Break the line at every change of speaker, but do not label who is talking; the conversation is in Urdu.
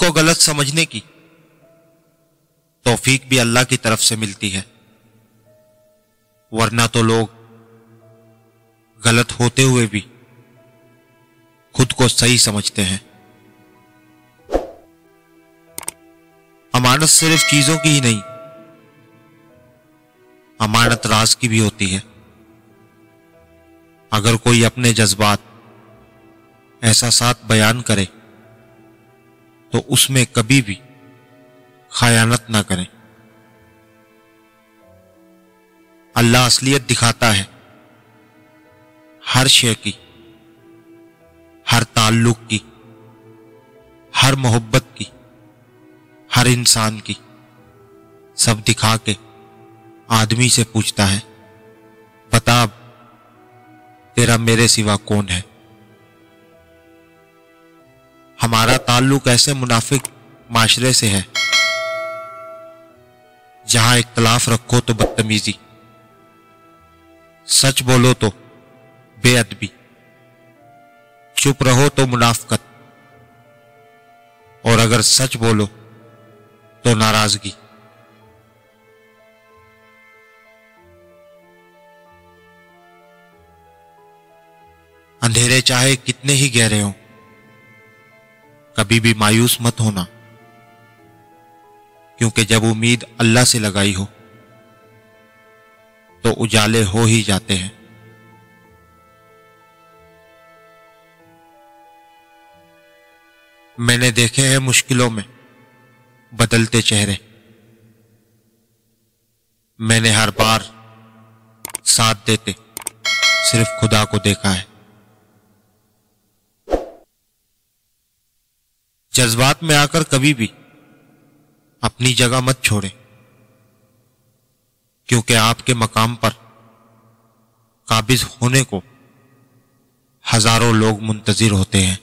کو غلط سمجھنے کی توفیق بھی اللہ کی طرف سے ملتی ہے، ورنہ تو لوگ غلط ہوتے ہوئے بھی خود کو صحیح سمجھتے ہیں۔ امانت صرف چیزوں کی ہی نہیں، امانت راز کی بھی ہوتی ہے۔ اگر کوئی اپنے جذبات، احساسات بیان کرے تو اس میں کبھی بھی خیانت نہ کریں۔ اللہ اصلیت دکھاتا ہے ہر شے کی، ہر تعلق کی، ہر محبت کی، ہر انسان کی، سب دکھا کے آدمی سے پوچھتا ہے، بتا اب تیرا میرے سوا کون ہے؟ ہمارا تعلق ایسے منافق معاشرے سے ہے جہاں اختلاف رکھو تو بدتمیزی، سچ بولو تو بے ادبی، چپ رہو تو منافقت، اور اگر سچ بولو تو ناراضگی۔ اندھیرے چاہے کتنے ہی گہرے ہوں، کبھی بھی مایوس مت ہونا، کیونکہ جب امید اللہ سے لگائی ہو تو اجالے ہو ہی جاتے ہیں۔ میں نے دیکھے ہیں مشکلوں میں بدلتے چہرے، میں نے ہر بار ساتھ دیتے صرف خدا کو دیکھا ہے۔ جذبات میں آ کر کبھی بھی اپنی جگہ مت چھوڑیں، کیونکہ آپ کے مقام پر قابض ہونے کو ہزاروں لوگ منتظر ہوتے ہیں۔